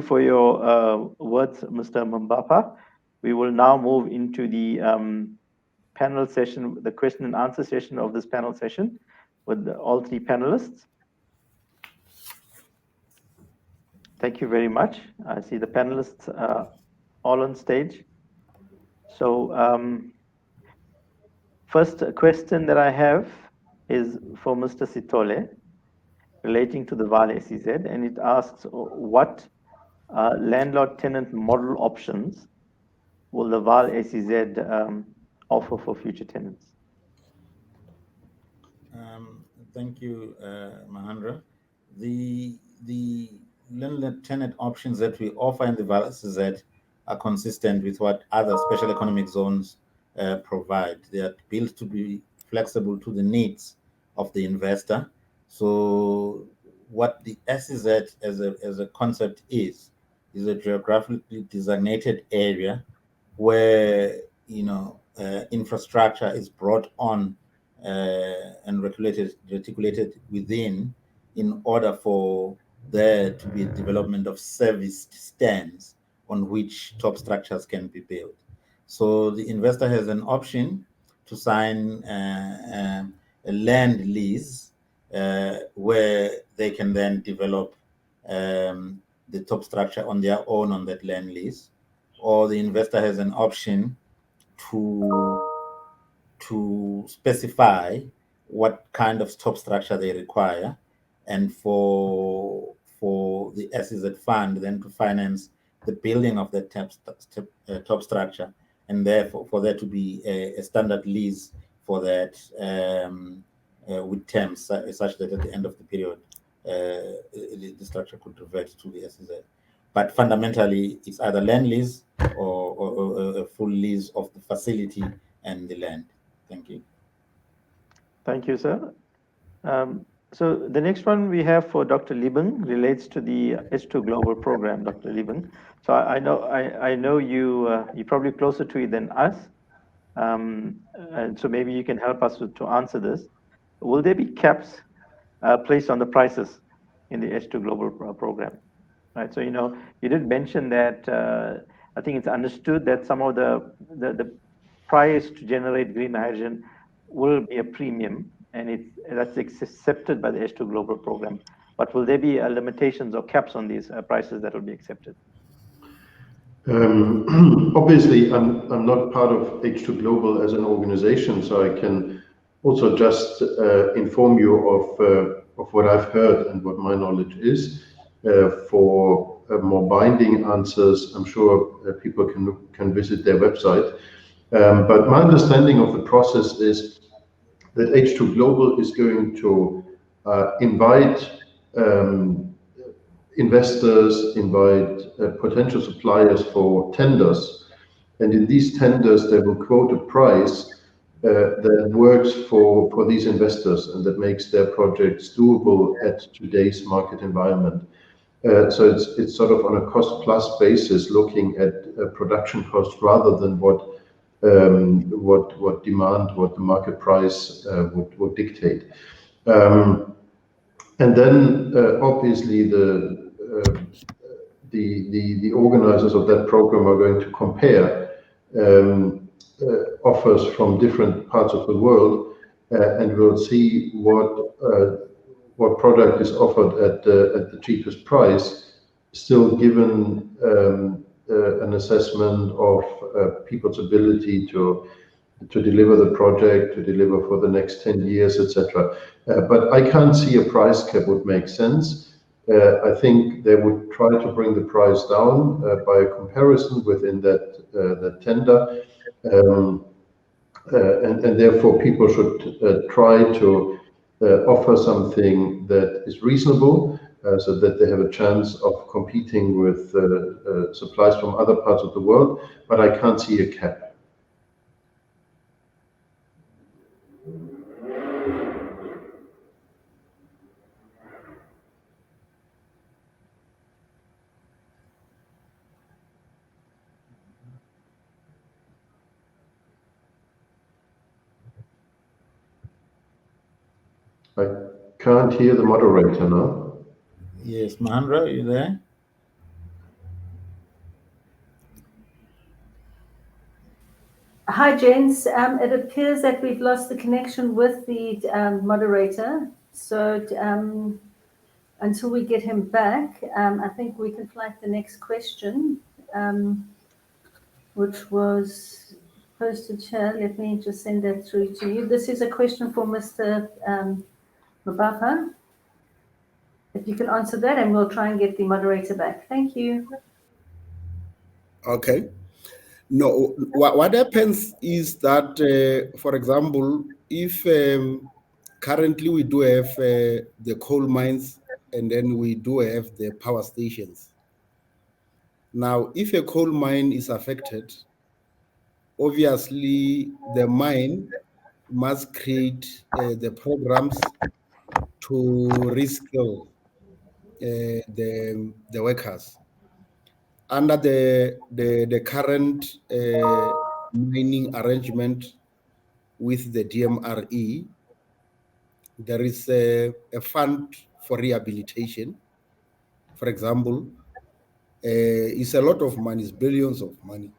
for your words, Mr. Mbapa. We will now move into the panel session, the question and answer session of this panel session with all three panelists. Thank you very much. I see the panelists all on stage. So first question that I have is for Mr. Sitole relating to the VAL SEZ, and it asks what landlord-tenant model options will the VAL SEZ offer for future tenants? Thank you, Mahandra. The landlord-tenant options that we offer in the VAL SEZ are consistent with what other special economic zones provide. They are built to be flexible to the needs of the investor. So what the SEZ as a concept is a geographically designated area where infrastructure is brought on and reticulated within in order for there to be development of serviced stands on which top structures can be built. So the investor has an option to sign a land lease where they can then develop the top structure on their own on that land lease, or the investor has an option to specify what kind of top structure they require, and for the SEZ fund then to finance the building of that top structure, and therefore for there to be a standard lease for that with terms such that at the end of the period the structure could revert to the SEZ. But fundamentally, it's either land lease or a full lease of the facility and the land. Thank you. Thank you, sir. So the next one we have for Dr. Liebing relates to the H2 Global program, Dr. Liebing. So I know you're probably closer to it than us, and so maybe you can help us to answer this. Will there be caps placed on the prices in the H2 Global program? Right. So you did mention that I think it's understood that some of the price to generate green hydrogen will be a premium, and that's accepted by the H2 Global program. But will there be limitations or caps on these prices that will be accepted? Obviously, I'm not part of H2 Global as an organization, so I can also just inform you of what I've heard and what my knowledge is. For more binding answers, I'm sure people can visit their website. But my understanding of the process is that H2 Global is going to invite investors, invite potential suppliers for tenders. And in these tenders, they will quote a price that works for these investors and that makes their projects doable at today's market environment. So it's sort of on a cost plus basis, looking at production cost rather than what demand, what the market price would dictate. And then obviously the organizers of that program are going to compare offers from different parts of the world, and we'll see what product is offered at the cheapest price, still given an assessment of people's ability to deliver the project, to deliver for the next 10 years, etc. But I can't see a price cap would make sense. I think they would try to bring the price down by a comparison within that tender, and therefore people should try to offer something that is reasonable, so that they have a chance of competing with supplies from other parts of the world, but I can't see a cap. I can't hear the moderator now. Yes, Mahandra, are you there? Hi, gents. It appears that we've lost the connection with the moderator. So until we get him back, I think we can flag the next question, which was posted here. Let me just send that through to you. This is a question for Mr. Mabapa. If you can answer that, and we'll try and get the moderator back. Thank you. Okay. No, what happens is that, for example, if currently we do have the coal mines and then we do have the power stations. Now, if a coal mine is affected, obviously the mine must create the programs to reskill the workers. Under the current mining arrangement with the DMRE, there is a fund for rehabilitation. For example, it's a lot of money, it's billions of money.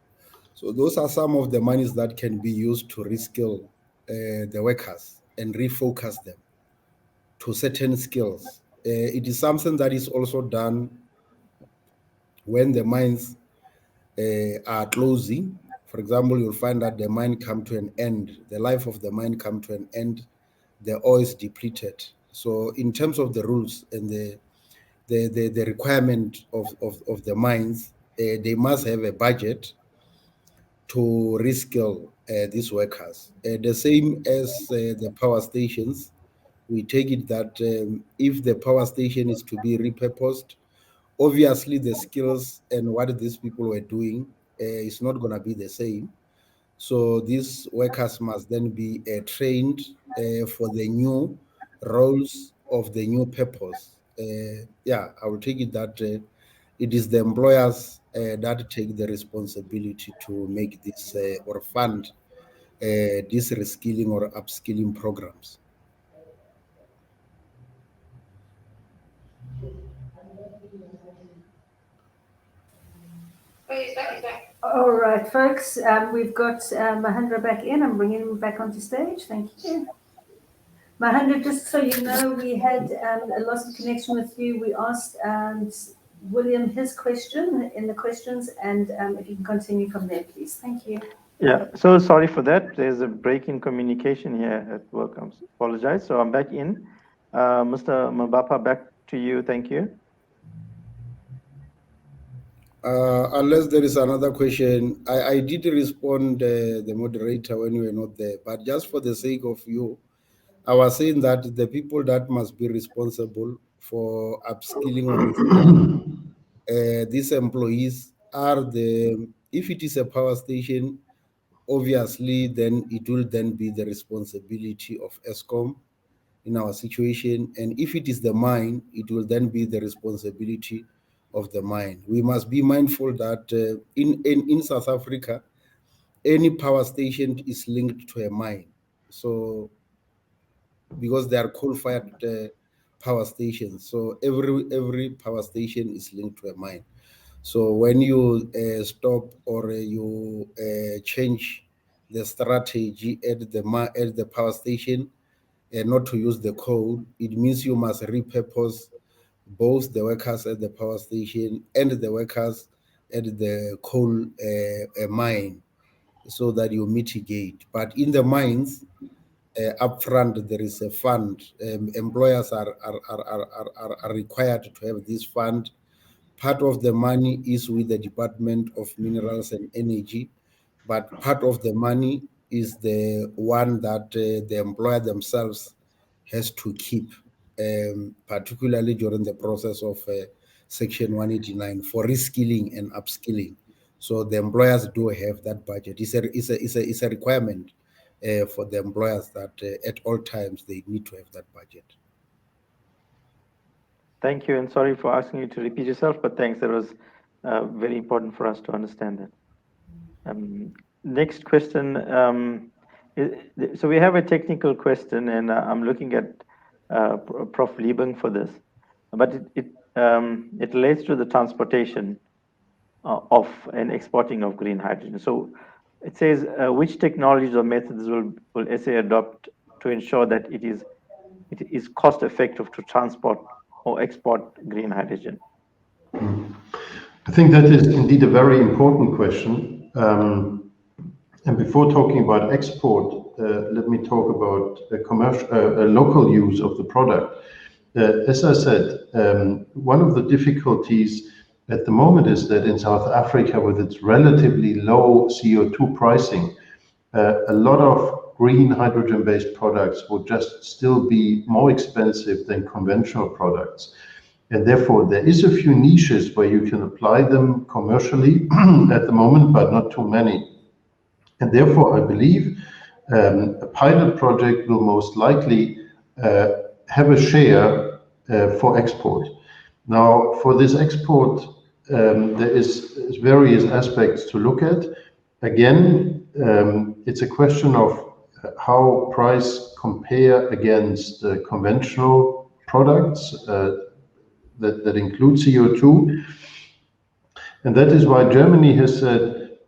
So those are some of the monies that can be used to reskill the workers and refocus them to certain skills. It is something that is also done when the mines are closing. For example, you'll find that the mine come to an end, the life of the mine come to an end, the oil is depleted. So in terms of the rules and the requirement of the mines, they must have a budget to reskill these workers. The same as the power stations, we take it that if the power station is to be repurposed, obviously the skills and what these people were doing is not going to be the same. So these workers must then be trained for the new roles of the new purpose. Yeah, I will take it that it is the employers that take the responsibility to make this or fund these reskilling or upskilling programs. All right, folks, we've got Mahandra back in. I'm bringing him back onto stage. Thank you. Mahandra, just so you know, we had a loss of connection with you. We asked William his question in the questions, and if you can continue from there, please. Thank you. Yeah, so sorry for that. There's a break in communication here at work. I apologize. So I'm back in. Mr. Mabapa, back to you. Thank you. Unless there is another question, I did respond the moderator when you were not there, but just for the sake of you, I was saying that the people that must be responsible for upskilling or reskilling these employees are if it is a power station, obviously then it will then be the responsibility of ESCOM in our situation. And if it is the mine, it will then be the responsibility of the mine. We must be mindful that in South Africa, any power station is linked to a mine. So because they are coal-fired power stations, so every power station is linked to a mine. So when you stop or you change the strategy at the power station, not to use the coal, it means you must repurpose both the workers at the power station and the workers at the coal mine so that you mitigate. But in the mines, upfront, there is a fund. Employers are required to have this fund. Part of the money is with the Department of Minerals and Energy, but part of the money is the one that the employer themselves has to keep, particularly during the process of Section 189 for reskilling and upskilling. So the employers do have that budget. It's a requirement for the employers that at all times they need to have that budget. Thank you, and sorry for asking you to repeat yourself, but thanks. That was very important for us to understand that. Next question. So we have a technical question, and I'm looking at Prof. Liebing for this, but it relates to the transportation of and exporting of green hydrogen. So It says, which technologies or methods will SA adopt to ensure that it is cost effective to transport or export green hydrogen? I think that is indeed a very important question. And before talking about export, let me talk about a local use of the product. As I said, one of the difficulties at the moment is that in South Africa, with its relatively low CO2 pricing, a lot of green hydrogen-based products would just still be more expensive than conventional products. And therefore, there is a few niches where you can apply them commercially at the moment, but not too many. And therefore, I believe a pilot project will most likely have a share for export. Now, for this export, there is various aspects to look at. Again, it's a question of how price compare against conventional products that include CO2. And that is why Germany has said,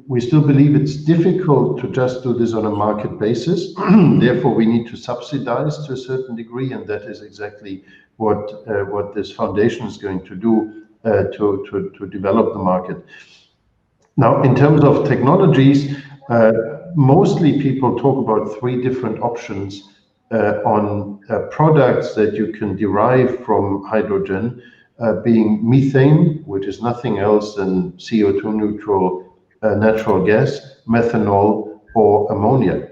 we still believe it's difficult to just do this on a market basis. Therefore, we need to subsidize to a certain degree, and that is exactly what this foundation is going to do to develop the market. Now, in terms of technologies, mostly people talk about three different options on products that you can derive from hydrogen, being methane, which is nothing else than CO2 neutral natural gas, methanol, or ammonia.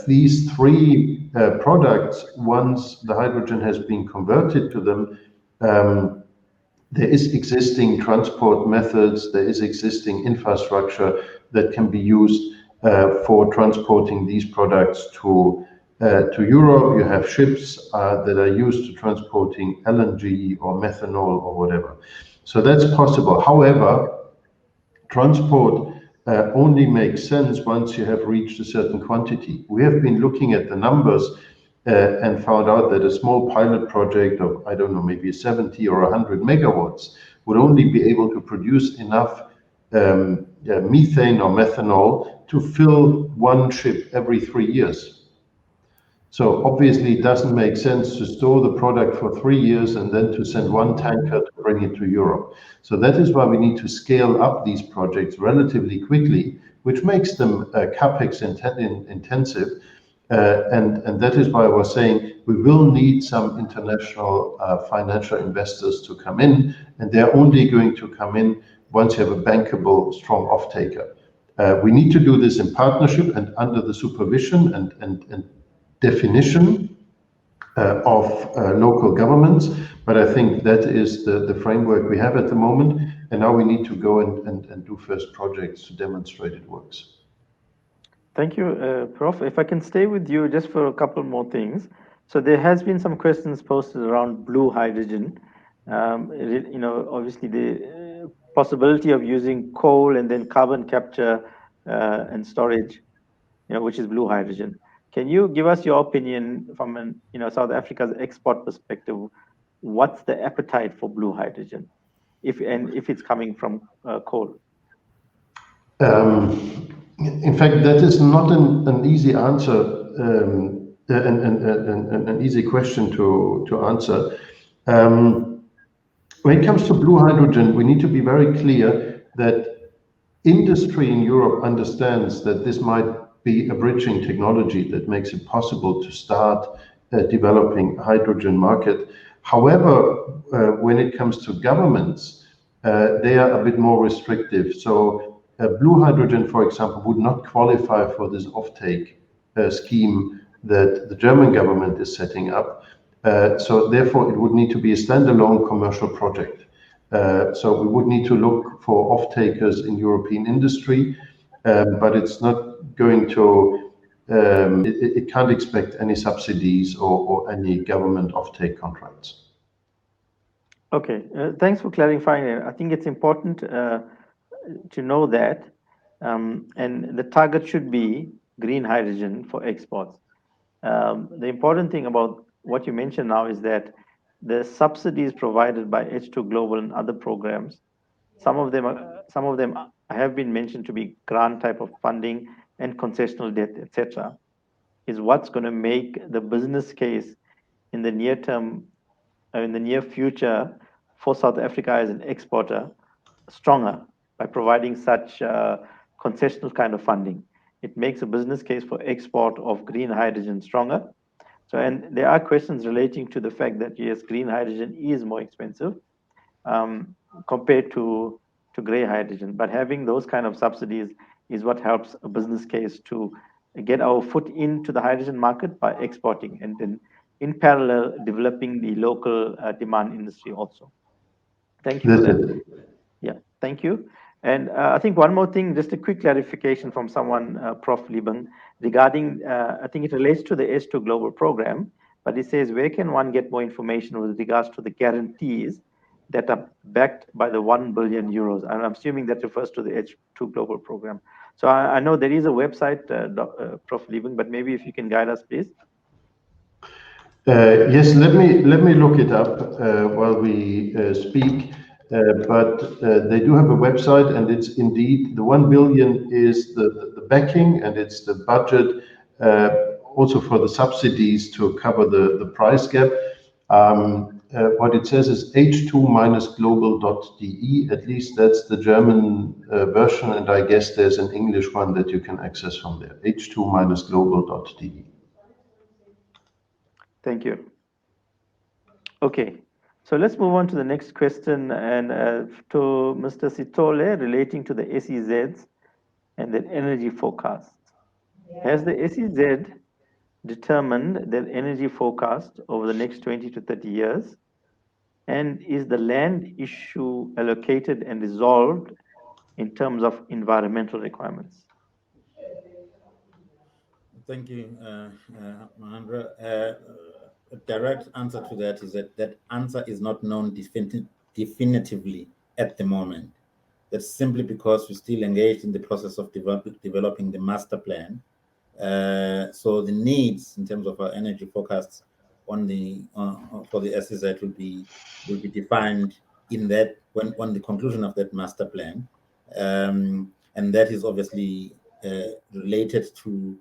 These three products, once the hydrogen has been converted to them, there is existing transport methods, there is existing infrastructure that can be used for transporting these products to Europe. You have ships that are used to transporting LNG or methanol or whatever. So that's possible. However, transport only makes sense once you have reached a certain quantity. We have been looking at the numbers and found out that a small pilot project of, I don't know, maybe 70 or 100 megawatts would only be able to produce enough methane or methanol to fill one ship every 3 years. So obviously it doesn't make sense to store the product for 3 years and then to send one tanker to bring it to Europe. So that is why we need to scale up these projects relatively quickly, which makes them capex intensive. And that is why I was saying we will need some international financial investors to come in, and they're only going to come in once you have a bankable, strong off-taker. We need to do this in partnership and under the supervision and definition of local governments, but I think that is the framework we have at the moment, and now we need to go and do first projects to demonstrate it works. Thank you, Prof. If I can stay with you just for a couple more things. So there has been some questions posted around blue hydrogen. Obviously the possibility of using coal and then carbon capture and storage, which is blue hydrogen. Can you give us your opinion from South Africa's export perspective? What's the appetite for blue hydrogen, if it's coming from coal? In fact, that is not an easy answer, an easy question to answer. When it comes to blue hydrogen, we need to be very clear that industry in Europe understands that this might be a bridging technology that makes it possible to start developing a hydrogen market. However, when it comes to governments, they are a bit more restrictive. So blue hydrogen, for example, would not qualify for this offtake scheme that the German government is setting up. So therefore, it would need to be a standalone commercial project. So we would need to look for off-takers in European industry, but it's not going to, it can't expect any subsidies or any government off-take contracts. Okay, thanks for clarifying it. I think it's important to know that, and the target should be green hydrogen for exports. The important thing about what you mentioned now is that the subsidies provided by H2 Global and other programs Some of them have been mentioned to be grant type of funding and concessional debt, etc. Is what's going to make the business case in the near term, in the near future, for South Africa as an exporter stronger by providing such concessional kind of funding. It makes a business case for export of green hydrogen stronger. So, and there are questions relating to the fact that yes, green hydrogen is more expensive compared to gray hydrogen. But having those kind of subsidies is what helps a business case to get our foot into the hydrogen market by exporting, and then in parallel developing the local demand industry also. Thank you for that. Yeah, thank you. And I think one more thing, just a quick clarification from someone, Prof. Lieben, regarding, I think it relates to the S2 Global Program, but it says, where can one get more information with regards to the guarantees that are backed by the 1 billion euros? And I'm assuming that refers to the S2 Global Program. So I know there is a website, Prof. Lieben, but maybe if you can guide us, please. Yes, let me look it up while we speak. But they do have a website, and it's indeed the 1 billion is the backing, and it's the budget also for the subsidies to cover the price gap. What it says is h2-global.de. At least that's the German version, and I guess there's an English one that you can access from there. h2-global.de. Thank you. Okay, so let's move on to the next question, and to Mr. Sitole, relating to the SEZs and the energy forecast. Has the SEZ determined their energy forecast over the next 20 to 30 years? And is the land issue allocated and resolved in terms of environmental requirements? Thank you, Mahandra. A direct answer to that is that answer is not known definitively at the moment. That's simply because we're still engaged in the process of developing the master plan. So the needs in terms of our energy forecasts on the for the SEZ will be defined in that when the conclusion of that master plan, and that is obviously related to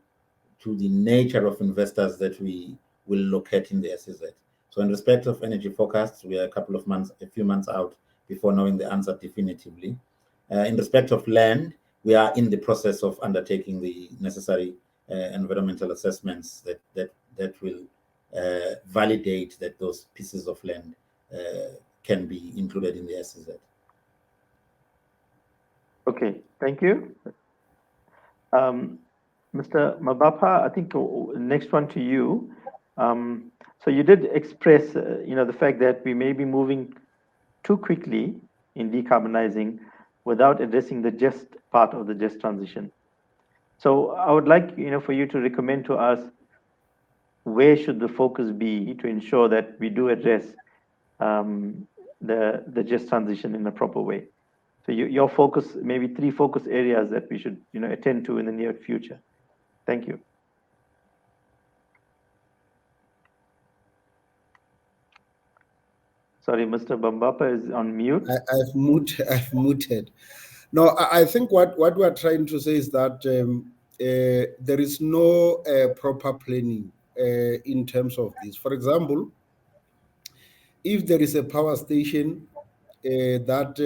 the nature of investors that we will locate in the SEZ. So in respect of energy forecasts, we are a few months out before knowing the answer definitively. In respect of land, we are in the process of undertaking the necessary environmental assessments that will validate that those pieces of land can be included in the SEZ. Okay, thank you. Mr. Mabapa, I think next one to you. So you did express, the fact that we may be moving too quickly in decarbonizing without addressing the just part of the just transition. So I would like, for you to recommend to us where should the focus be to ensure that we do address the just transition in a proper way. So your focus, maybe 3 focus areas that we should, attend to in the near future. Thank you. Sorry, Mr. Bambapa is on mute. I've muted. No, I think what we are trying to say is that there is no proper planning in terms of this. For example, if there is a power station that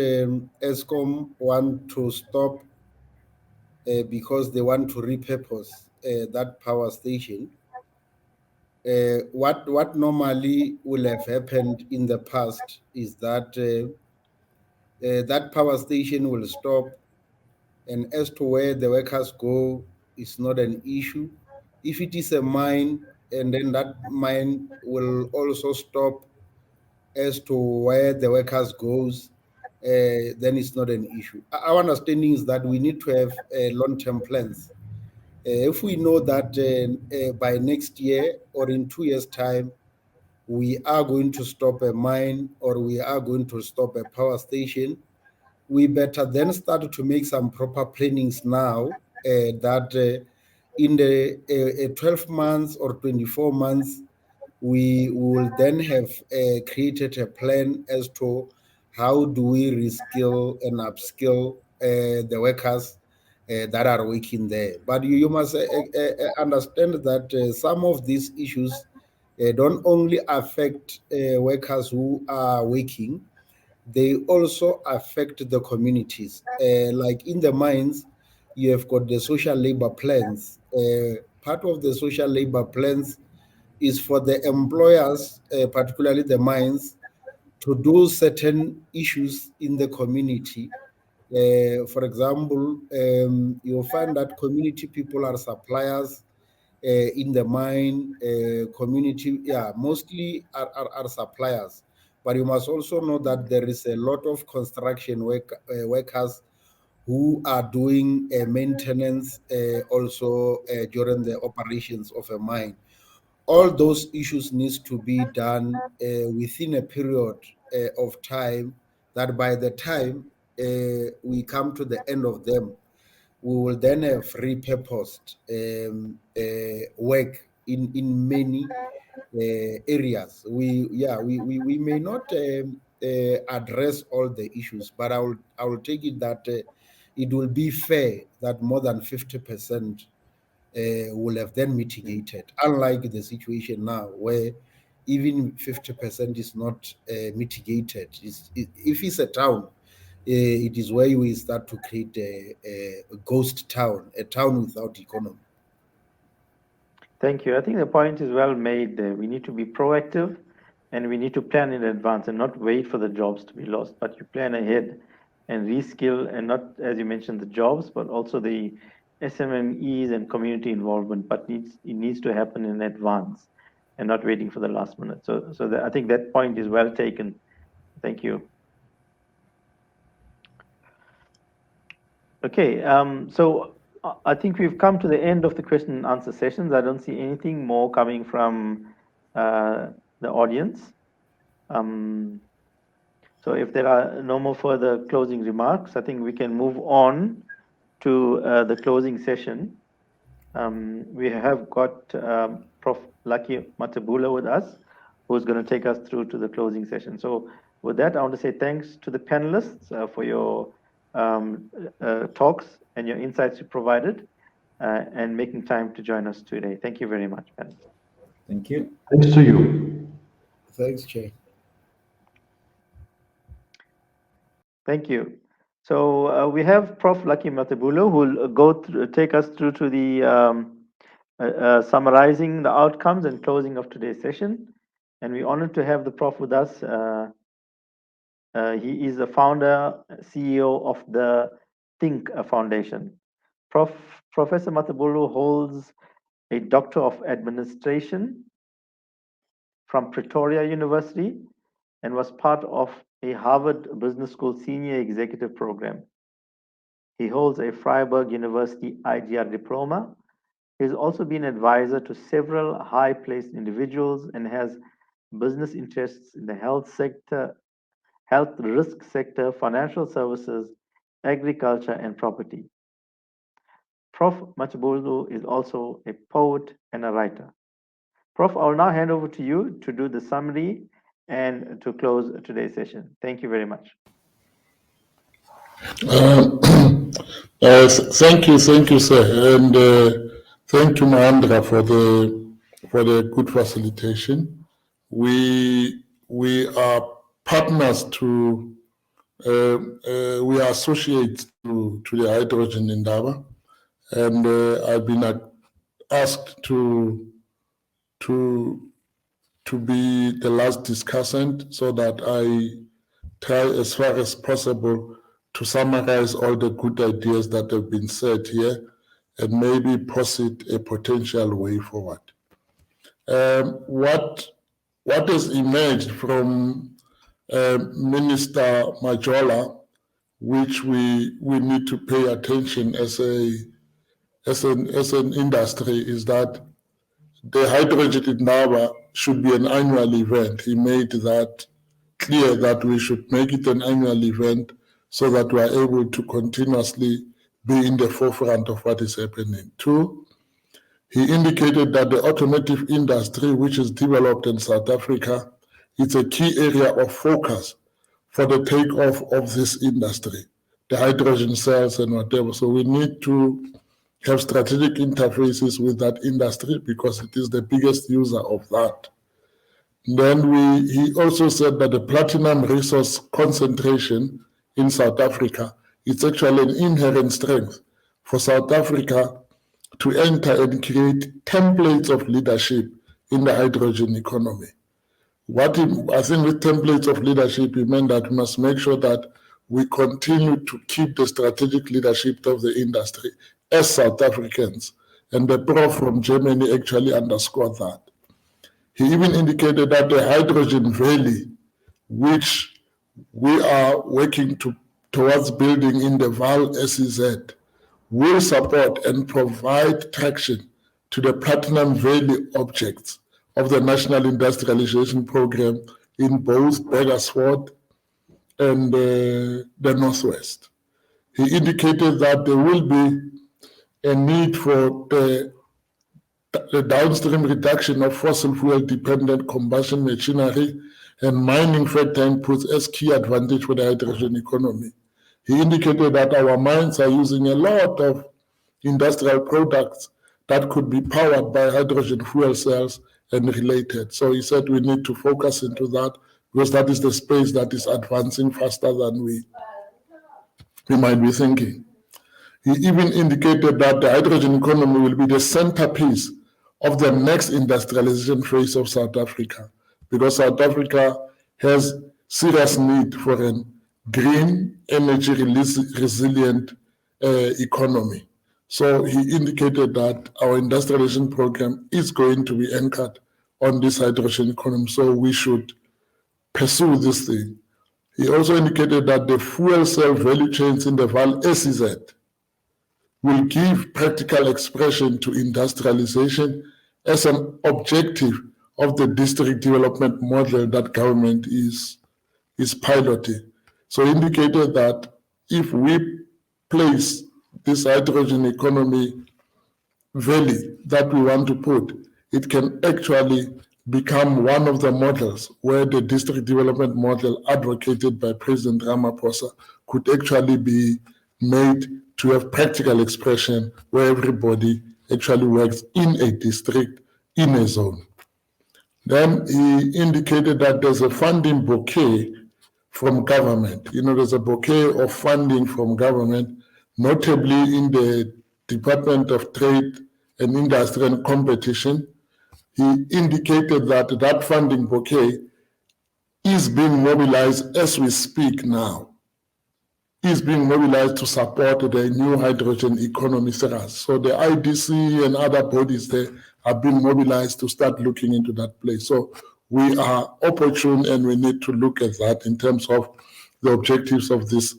ESCOM want to stop because they want to repurpose that power station, what normally will have happened in the past is that that power station will stop, and as to where the workers go is not an issue. If it is a mine, and then that mine will also stop as to where the workers goes, then it's not an issue. Our understanding is that we need to have long-term plans. If we know that by next year or in 2 years' time, we are going to stop a mine or we are going to stop a power station, we better then start to make some proper plannings now that in the 12 months or 24 months, we will then have created a plan as to how do we reskill and upskill the workers that are working there? But you must understand that some of these issues don't only affect workers who are working, they also affect the communities. Like in the mines, you have got the social labor plans. Part of the social labor plans is for the employers, particularly the mines, to do certain issues in the community. For example, you'll find that community people are suppliers in the mine. Community, mostly are suppliers. But you must also know that there is a lot of construction workers who are doing maintenance also during the operations of a mine. All those issues needs to be done within a period of time that by the time we come to the end of them, we will then have repurposed work in many areas. We may not address all the issues, but I will take it that it will be fair that more than 50% will have then mitigated, unlike the situation now where even 50% is not mitigated. If it's a town, it is where we start to create a ghost town, a town without economy. Thank you. I think the point is well made there. We need to be proactive and we need to plan in advance and not wait for the jobs to be lost, but you plan ahead and reskill, and not, as you mentioned, the jobs, but also the SMMEs and community involvement, but it needs to happen in advance and not waiting for the last minute. So I think that point is well taken. Thank you. Okay, so I think we've come to the end of the question and answer sessions. I don't see anything more coming from the audience. So if there are no more further closing remarks, I think we can move on to the closing session. We have got Prof. Lucky Matabula with us, who's going to take us through to the closing session. So with that, I want to say thanks to the panelists for your talks and your insights you provided and making time to join us today. Thank you very much, panelists. Thank you. Thanks to you. Thanks, Chair. Thank you. So we have Prof. Lucky Matabula, who will take us through to the summarizing the outcomes and closing of today's session. And we're honored to have the Prof with us. He is the founder, CEO of the Think Foundation. Professor Matabula holds a Doctor of Administration from Pretoria University and was part of a Harvard Business School Senior Executive Program. He holds a Freiburg University IGR diploma. He has also been advisor to several high-placed individuals and has business interests in the health sector, health risk sector, financial services, agriculture, and property. Prof. Matabula is also a poet and a writer. Prof, I'll now hand over to you to do the summary and to close today's session. Thank you very much. Thank you, sir, and thank you, Mahandra, for the good facilitation. We are partners to, we are associates to the Hydrogen Indaba, and I've been asked to be the last discussant so that I try as far as possible to summarize all the good ideas that have been said here and maybe posit a potential way forward. What has emerged from Minister Majola, which we need to pay attention as an industry, is that the Hydrogen Indaba should be an annual event. He made that clear that we should make it an annual event so that we are able to continuously be in the forefront of what is happening. Two, he indicated that the automotive industry, which is developed in South Africa, is a key area of focus for the takeoff of this industry, the hydrogen cells and whatever. So we need to have strategic interfaces with that industry because it is the biggest user of that. Then he also said that the platinum resource concentration in South Africa is actually an inherent strength for South Africa to enter and create templates of leadership in the hydrogen economy. I think with templates of leadership, he meant that we must make sure that we continue to keep the strategic leadership of the industry as South Africans. And the prof from Germany actually underscored that. He even indicated that the hydrogen valley, which we are working towards building in the Val SEZ, will support and provide traction to the Platinum Valley objects of the National Industrialization Program in both Burgersfort and the Northwest. He indicated that there will be a need for the downstream reduction of fossil fuel dependent combustion machinery and mining factor inputs as key advantage for the hydrogen economy. He indicated that our mines are using a lot of industrial products that could be powered by hydrogen fuel cells and related. So he said we need to focus into that because that is the space that is advancing faster than we might be thinking. He even indicated that the hydrogen economy will be the centerpiece of the next industrialization phase of South Africa, because South Africa has serious need for a green, energy resilient economy. So he indicated that our industrialization program is going to be anchored on this hydrogen economy, so we should pursue this thing. He also indicated that the fuel cell value chains in the Val SEZ will give practical expression to industrialization as an objective of the district development model that government is piloting. So he indicated that if we place this hydrogen economy valley that we want to put, it can actually become one of the models where the district development model advocated by President Ramaphosa could actually be made to have practical expression where everybody actually works in a district, in a zone. Then he indicated that there's a funding bouquet from government. There's a bouquet of funding from government, notably in the Department of Trade and Industry and Competition. He indicated that that funding bouquet is being mobilized as we speak now, is being mobilized to support the new hydrogen economy thrust. So the IDC and other bodies there have been mobilized to start looking into that place. So we are opportune and we need to look at that in terms of the objectives of this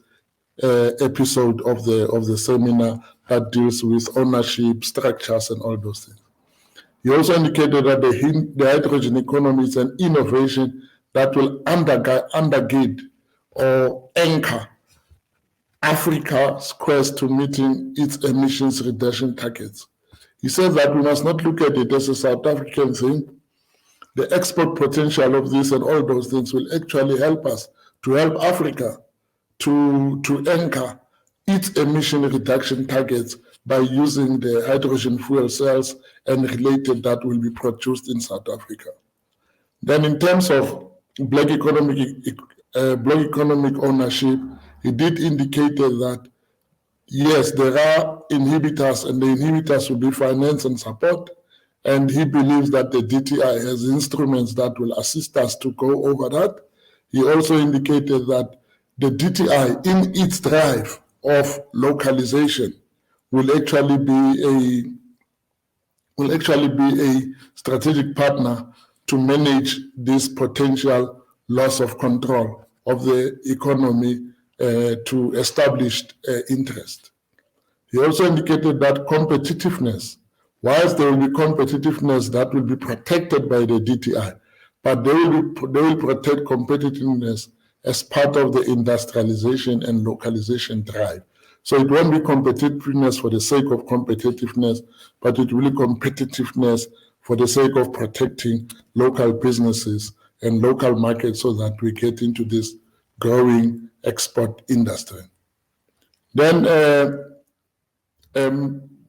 episode of the seminar that deals with ownership, structures, and all those things. He also indicated that the hydrogen economy is an innovation that will undergird or anchor Africa's quest to meeting its emissions reduction targets. He said that we must not look at it as a South African thing. The export potential of this and all those things will actually help us to help Africa to anchor its emission reduction targets by using the hydrogen fuel cells and related that will be produced in South Africa. Then in terms of black economic ownership, he did indicate that yes, there are inhibitors and the inhibitors will be finance and support. And he believes that the DTI has instruments that will assist us to go over that. He also indicated that the DTI in its drive of localization will actually be a strategic partner to manage this potential loss of control of the economy to established interest. He also indicated that competitiveness, whilst there will be competitiveness that will be protected by the DTI, but they will protect competitiveness as part of the industrialization and localization drive. So it won't be competitiveness for the sake of competitiveness, but it will be competitiveness for the sake of protecting local businesses and local markets so that we get into this growing export industry. Then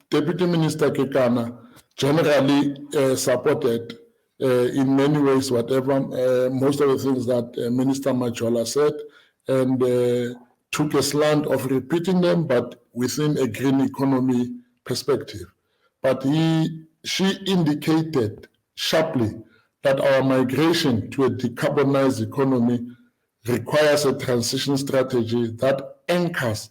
Deputy Minister Kekana generally supported in many ways whatever most of the things that Minister Majola said, and took a slant of repeating them, but within a green economy perspective. But she indicated sharply that our migration to a decarbonized economy requires a transition strategy that anchors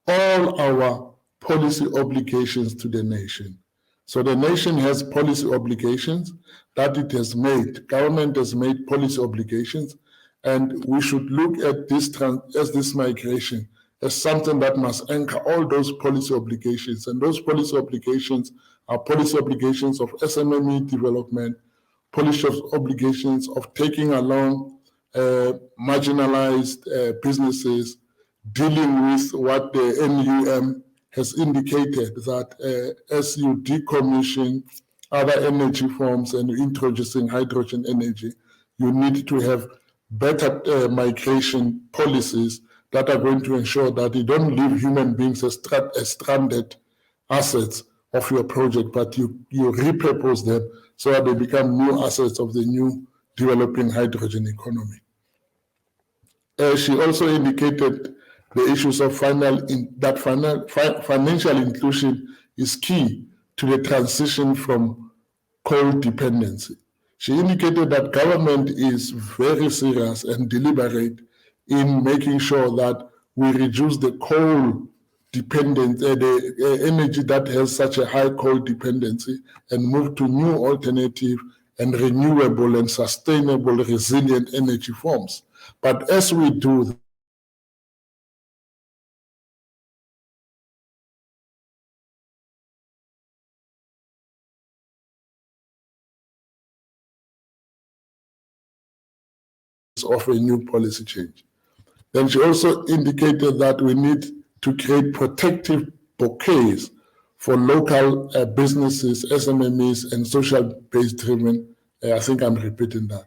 all our policy obligations to the nation. So the nation has policy obligations that it has made. Government has made policy obligations, and we should look at this migration as something that must anchor all those policy obligations. And those policy obligations are policy obligations of SMME development, policy obligations of taking along marginalized businesses, dealing with what the NUM has indicated, that as you decommission other energy forms and introducing hydrogen energy, you need to have better migration policies that are going to ensure that you don't leave human beings as stranded assets of your project, but you repurpose them so that they become new assets of the new developing hydrogen economy. She also indicated the issues of financial inclusion is key to the transition from coal dependency. She indicated that government is very serious and deliberate in making sure that we reduce the coal dependence, the energy that has such a high coal dependency, and move to new alternative and renewable and sustainable resilient energy forms. But as we do of a new policy change. Then she also indicated that we need to create protective bouquets for local businesses, SMMEs, and social-based driven. I think I'm repeating that.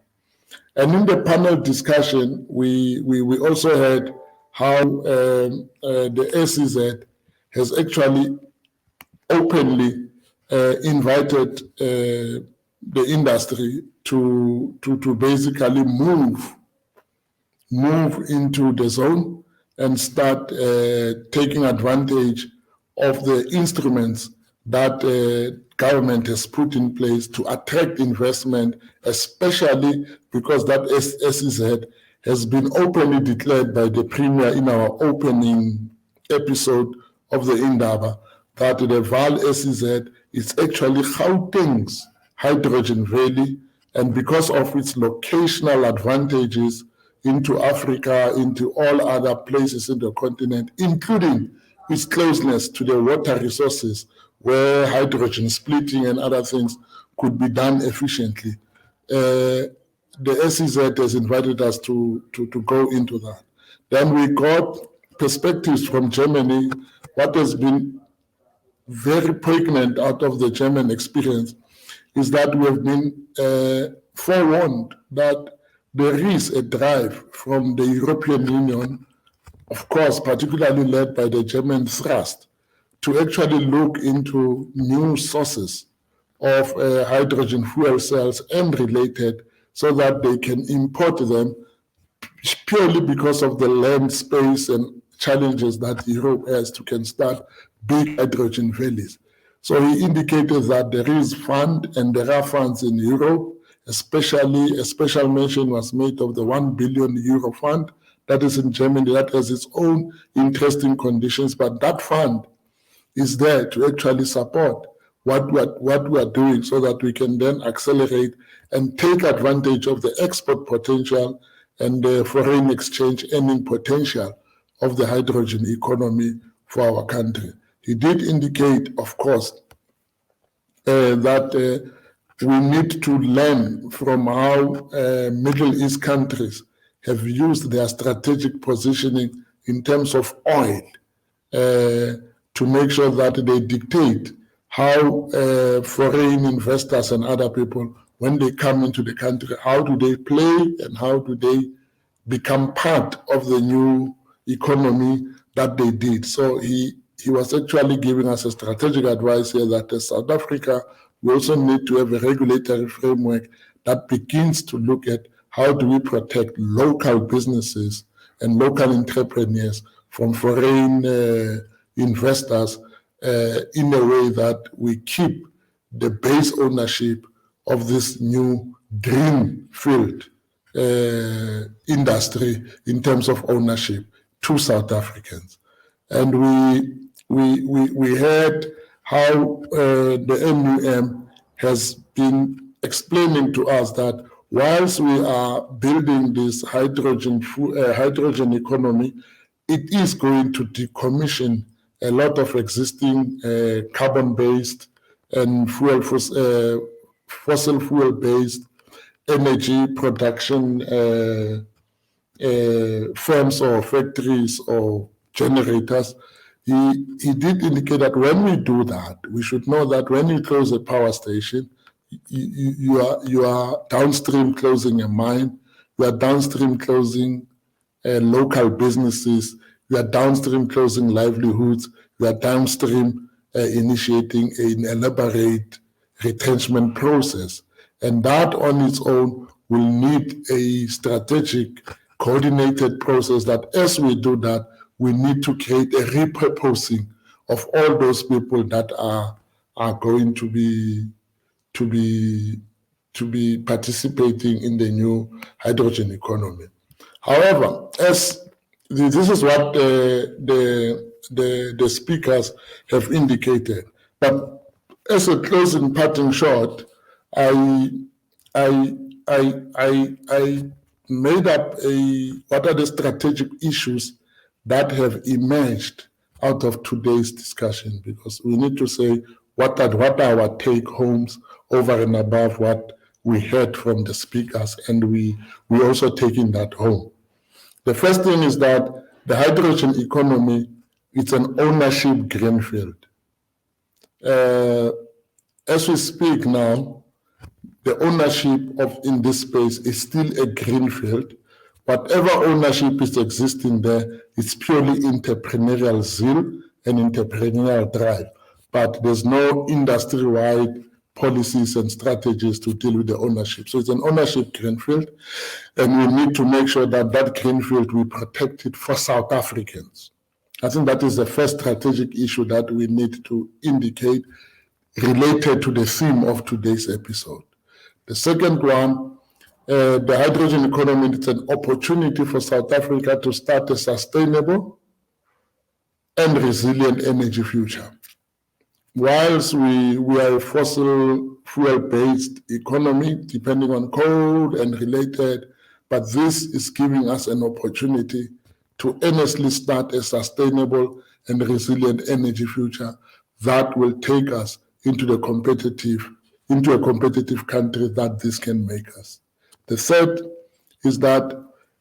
And in the panel discussion, we also heard how the SEZ has actually openly invited the industry to basically move into the zone and start taking advantage of the instruments that government has put in place to attract investment, especially because that SEZ has been openly declared by the Premier in our opening episode of the Indaba, that the Vaal SEZ is actually Gauteng's hydrogen valley, and because of its locational advantages into Africa, into all other places in the continent, including its closeness to the water resources, where hydrogen splitting and other things could be done efficiently. The SEZ has invited us to go into that. Then we got perspectives from Germany. What has been very pregnant out of the German experience is that we have been forewarned that there is a drive from the European Union, of course, particularly led by the German thrust, to actually look into new sources of hydrogen fuel cells and related, so that they can import them purely because of the land space and challenges that Europe has to can start big hydrogen valleys. So he indicated that there is fund and there are funds in Europe, especially a special mention was made of the 1 billion euro fund that is in Germany, that has its own interesting conditions, but that fund is there to actually support what we are doing so that we can then accelerate and take advantage of the export potential and the foreign exchange earning potential of the hydrogen economy for our country. He did indicate, of course, that we need to learn from how Middle East countries have used their strategic positioning in terms of oil to make sure that they dictate how foreign investors and other people, when they come into the country, how do they play and how do they become part of the new economy that they did. So he was actually giving us a strategic advice here that as South Africa, we also need to have a regulatory framework that begins to look at how do we protect local businesses and local entrepreneurs from foreign investors in a way that we keep the base ownership of this new green field industry in terms of ownership to South Africans. And we heard how the NUM has been explaining to us that whilst we are building this hydrogen economy, it is going to decommission a lot of existing carbon-based and fossil fuel-based energy production firms or factories or generators. He did indicate that when we do that, we should know that when you close a power station, you are downstream closing a mine, you are downstream closing local businesses, you are downstream closing livelihoods, you are downstream initiating an elaborate retrenchment process. And that on its own will need a strategic, coordinated process that as we do that, we need to create a repurposing of all those people that are going to be participating in the new hydrogen economy. However, as this is what the speakers have indicated, but as a closing parting shot, I made up what are the strategic issues that have emerged out of today's discussion, because we need to say what are our take homes over and above what we heard from the speakers, and we also taking that home. The first thing is that the hydrogen economy, it's an ownership greenfield. As we speak now, the ownership in this space is still a greenfield. Whatever ownership is existing there, it's purely entrepreneurial zeal and entrepreneurial drive. But there's no industry-wide policies and strategies to deal with the ownership. So it's an ownership greenfield, and we need to make sure that that greenfield, we protect it for South Africans. I think that is the first strategic issue that we need to indicate related to the theme of today's episode. The second one, the hydrogen economy, it's an opportunity for South Africa to start a sustainable and resilient energy future. Whilst we are a fossil fuel-based economy, depending on coal and related, but this is giving us an opportunity to earnestly start a sustainable and resilient energy future that will take us into a competitive country that this can make us. The third is that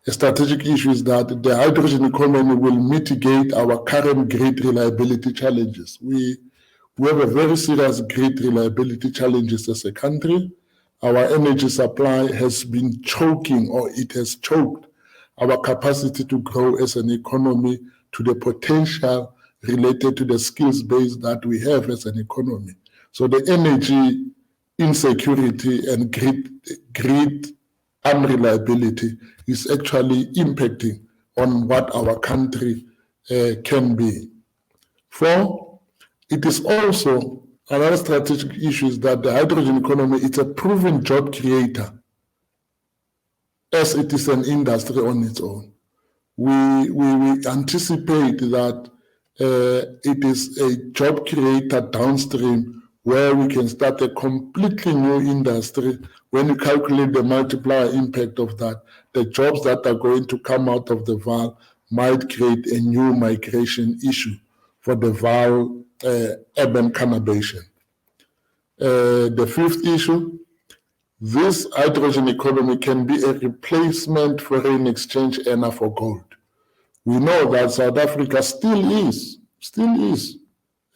a strategic issue is that the hydrogen economy will mitigate our current grid reliability challenges. We have a very serious grid reliability challenges as a country. Our energy supply has been choking, or it has choked our capacity to grow as an economy to the potential related to the skills base that we have as an economy. So the energy insecurity and grid unreliability is actually impacting on what our country can be. 4, it is also another strategic issue is that the hydrogen economy is a proven job creator, as it is an industry on its own. We anticipate that it is a job creator downstream where we can start a completely new industry. When you calculate the multiplier impact of that, the jobs that are going to come out of the VAL might create a new migration issue for the VAL urban conurbation. The 5th issue, this hydrogen economy can be a replacement foreign exchange earner for gold. We know that South Africa still is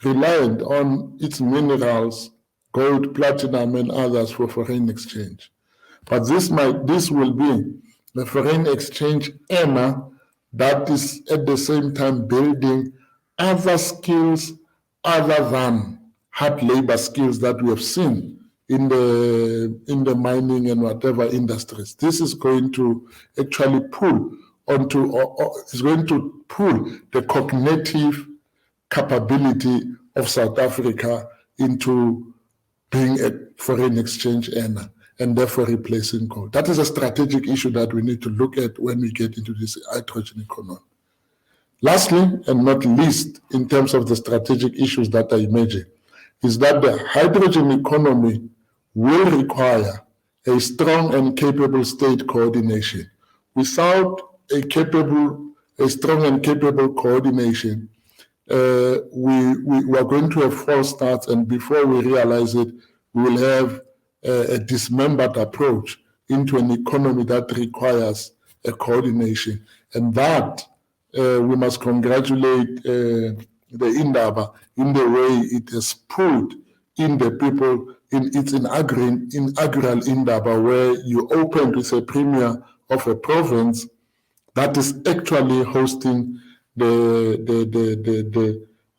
reliant on its minerals, gold, platinum, and others for foreign exchange. But this will be the foreign exchange earner that is at the same time building other skills other than hard labor skills that we have seen in the mining and whatever industries. This is going to actually pull onto, or is going to pull the cognitive capability of South Africa into being a foreign exchange earner and therefore replacing gold. That is a strategic issue that we need to look at when we get into this hydrogen economy. Lastly, and not least, in terms of the strategic issues that are emerging, is that the hydrogen economy will require a strong and capable state coordination. Without a strong and capable coordination, we are going to have false starts, and before we realize it, we will have a dismembered approach into an economy that requires a coordination. And that we must congratulate the Indaba in the way it has pulled in the people. It's inaugural Indaba, where you opened with a premier of a province that is actually hosting the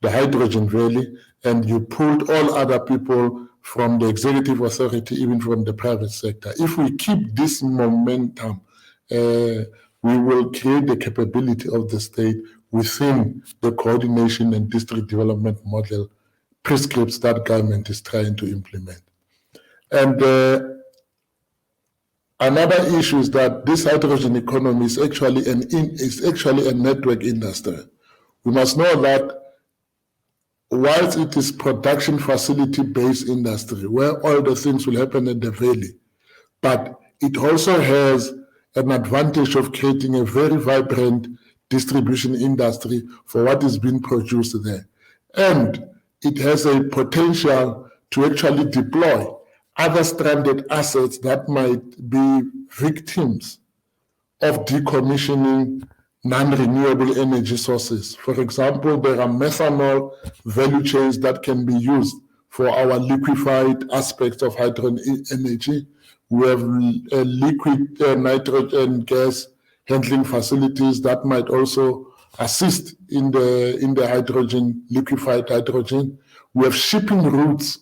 hydrogen valley, and you pulled all other people from the executive authority, even from the private sector. If we keep this momentum, we will create the capability of the state within the coordination and district development model prescripts that government is trying to implement. And another issue is that this hydrogen economy is actually a network industry. We must know that whilst it is production facility-based industry, where all the things will happen at the valley, but it also has an advantage of creating a very vibrant distribution industry for what is being produced there. And it has a potential to actually deploy other stranded assets that might be victims of decommissioning non-renewable energy sources. For example, there are methanol value chains that can be used for our liquefied aspects of hydrogen energy. We have liquid nitrogen gas handling facilities that might also assist in the hydrogen, liquefied hydrogen. We have shipping routes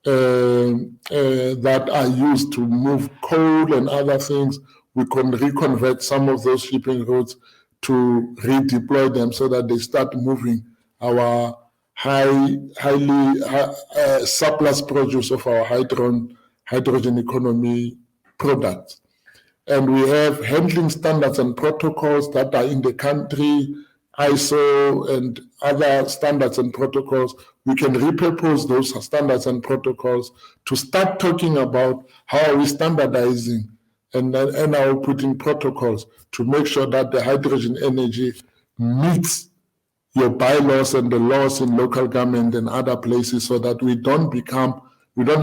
that are used to move coal and other things. We can reconvert some of those shipping routes to redeploy them so that they start moving our highly surplus produce of our hydrogen economy products. And we have handling standards and protocols that are in the country, ISO and other standards and protocols. We can repurpose those standards and protocols to start talking about how are we standardizing and are we putting protocols to make sure that the hydrogen energy meets your bylaws and the laws in local government and other places, so that we don't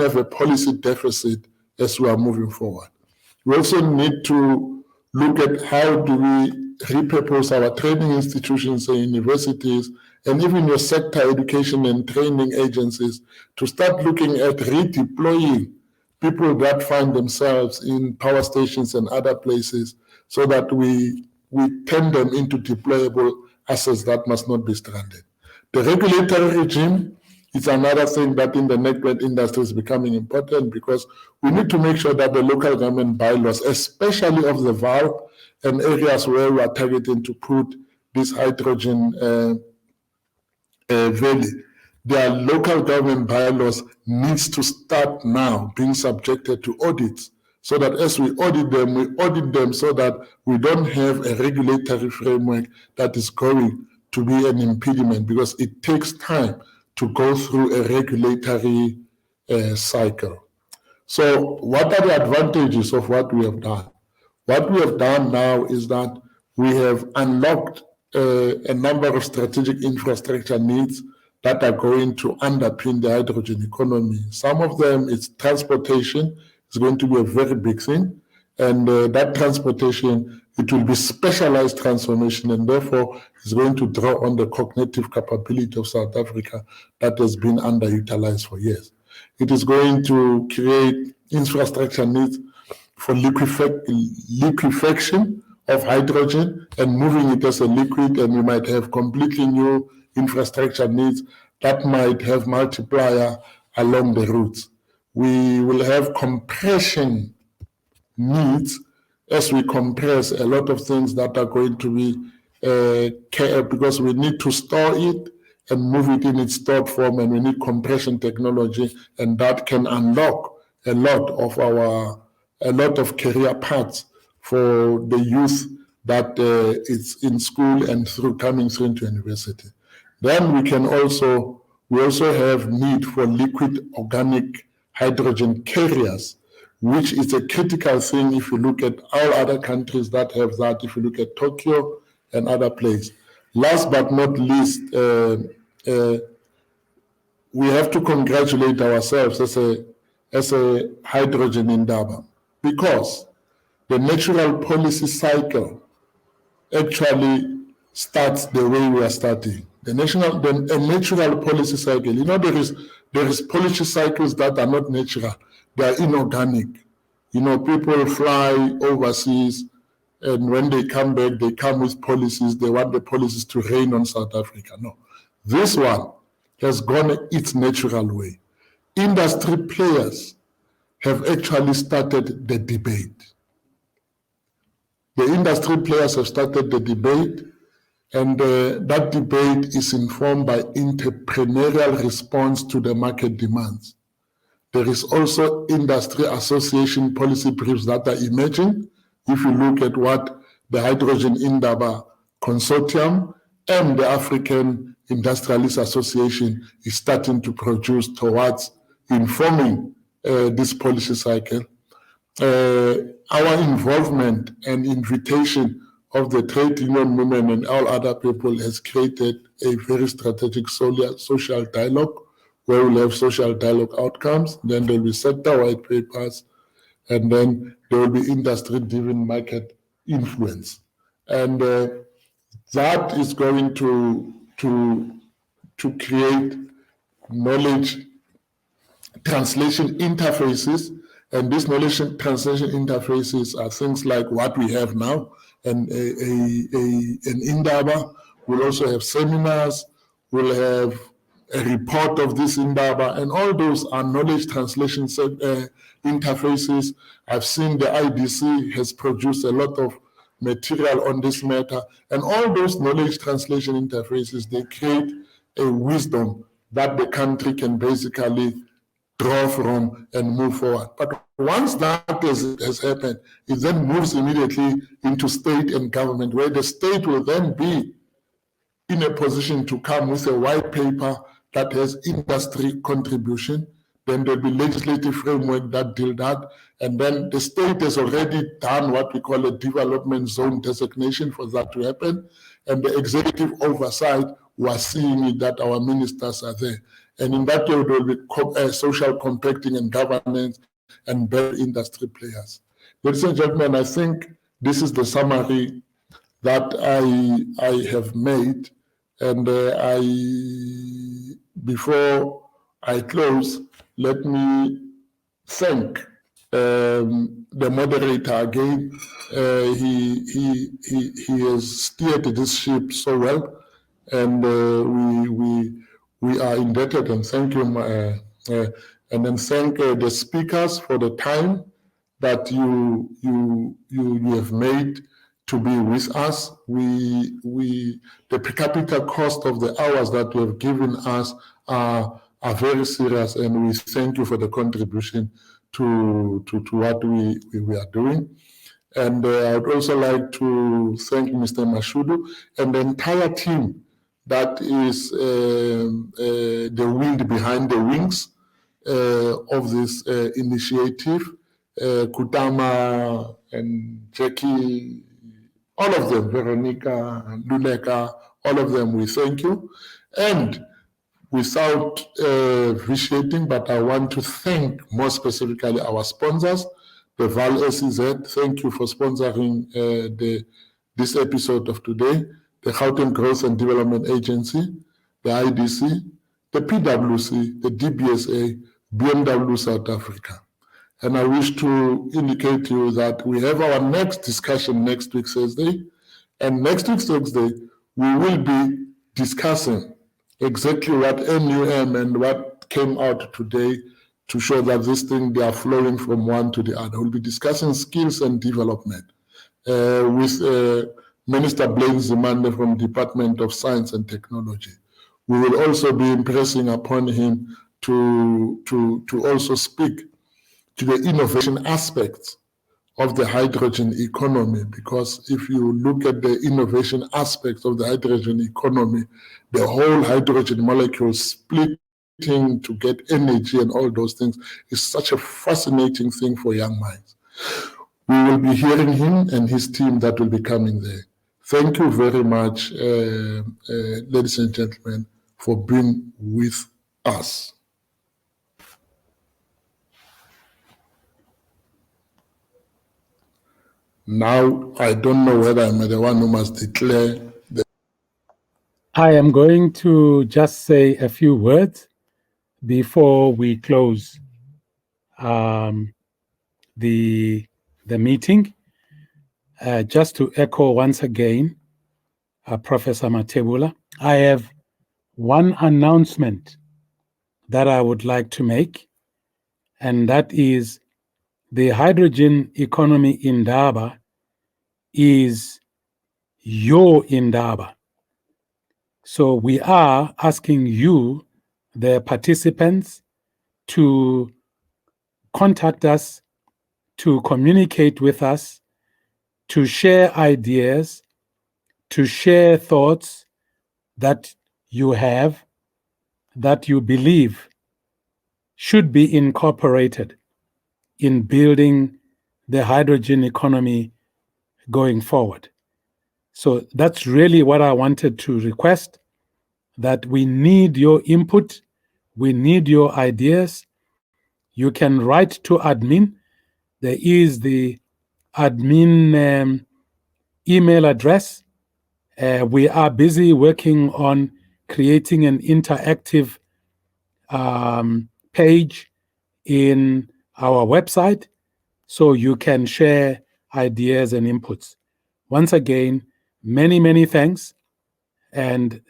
have a policy deficit as we are moving forward. We also need to look at how do we repurpose our training institutions and universities and even your sector education and training agencies to start looking at redeploying people that find themselves in power stations and other places, so that we turn them into deployable assets that must not be stranded. The regulatory regime is another thing that in the network industry is becoming important, because we need to make sure that the local government bylaws, especially of the valve and areas where we are targeting to put this hydrogen valley, their local government bylaws needs to start now being subjected to audits, so that as we audit them so that we don't have a regulatory framework that is going to be an impediment, because it takes time to go through a regulatory cycle. So what are the advantages of what we have done? What we have done now is that we have unlocked a number of strategic infrastructure needs that are going to underpin the hydrogen economy. Some of them is transportation. It's going to be a very big thing. And that transportation, it will be specialized transformation, and therefore is going to draw on the cognitive capability of South Africa that has been underutilized for years. It is going to create infrastructure needs for liquefaction of hydrogen and moving it as a liquid, and we might have completely new infrastructure needs that might have multiplier along the routes. We will have compression needs as we compress a lot of things that are going to be because we need to store it and move it in its stored form, and we need compression technology, and that can unlock a lot of career paths for the youth that is in school and coming through into university. Then we also have need for liquid organic hydrogen carriers, which is a critical thing if you look at all other countries that have that, if you look at Tokyo and other places. Last but not least, we have to congratulate ourselves as a hydrogen Indaba, because the natural policy cycle actually starts the way we are starting. A natural policy cycle. There is policy cycles that are not natural; they are inorganic. People fly overseas, and when they come back, they come with policies. They want the policies to rain on South Africa. No, this one has gone its natural way. Industry players have actually started the debate. The industry players have started the debate, and that debate is informed by entrepreneurial response to the market demands. There is also industry association policy briefs that are emerging. If you look at what the Hydrogen Indaba Consortium and the African Industrialists Association is starting to produce towards informing this policy cycle. Our involvement and invitation of the trade union movement and all other people has created a very strategic social dialogue, where we'll have social dialogue outcomes, then there will be sector white papers, and then there will be industry-driven market influence. And that is going to create knowledge translation interfaces, and these knowledge translation interfaces are things like what we have now, and an Indaba will also have seminars, will have a report of this Indaba, and all those are knowledge translation interfaces. I've seen the IDC has produced a lot of material on this matter, and all those knowledge translation interfaces, they create a wisdom that the country can basically draw from and move forward. But once that has happened, it then moves immediately into state and government, where the state will then be in a position to come with a white paper that has industry contribution. Then there'll be legislative framework that deal that. And then the state has already done what we call a development zone designation for that to happen. And the executive oversight, we are seeing it that our ministers are there. And in that way, there will be social compacting and governance and better industry players. Ladies and gentlemen, I think this is the summary that I have made. And before I close, let me thank the moderator again. He has steered this ship so well, and we are indebted, and thank you. And then thank the speakers for the time that you have made to be with us. The per capita cost of the hours that you have given us are very serious, and we thank you for the contribution to what we are doing. And I would also like to thank Mr. Mashudu and the entire team that is the wind behind the wings of this initiative. Kutama and Jackie, all of them, Veronica and Luleka, all of them, we thank you. And without vitiating, but I want to thank more specifically our sponsors, the Val SEZ. Thank you for sponsoring this episode of today, the Gauteng Growth and Development Agency, the IDC, the PwC, the DBSA, BMW South Africa. And I wish to indicate to you that we have our next discussion next week, Thursday. And next week, Thursday, we will be discussing exactly what NUM and what came out today to show that this thing, they are flowing from one to the other. We'll be discussing skills and development with Minister Blaine Zimande from Department of Science and Technology. We will also be impressing upon him to also speak to the innovation aspects of the hydrogen economy, because if you look at the innovation aspects of the hydrogen economy, the whole hydrogen molecule splitting to get energy and all those things is such a fascinating thing for young minds. We will be hearing him and his team that will be coming there. Thank you very much, ladies and gentlemen, for being with us. Now, I don't know whether I'm the one who must declare the... I am going to just say a few words before we close the meeting. Just to echo once again, Professor Matebula, I have one announcement that I would like to make, and that is the hydrogen economy in Indaba is your Indaba. So we are asking you, the participants, to contact us, to communicate with us, to share ideas, to share thoughts that you have, that you believe should be incorporated in building the hydrogen economy going forward. So that's really what I wanted to request, that we need your input, we need your ideas. You can write to admin. There is the admin email address. We are busy working on creating an interactive page in our website so you can share ideas and inputs. Once again, many, many thanks, and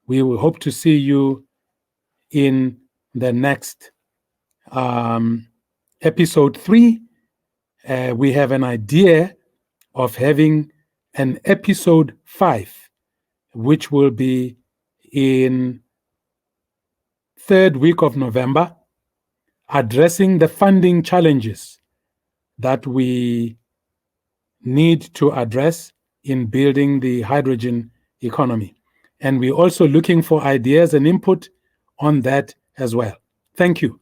we will hope to see you in the next episode 3. We have an idea of having an episode 5, which will be in 3rd week of November, addressing the funding challenges that we need to address in building the hydrogen economy. And we're also looking for ideas and input on that as well. Thank you.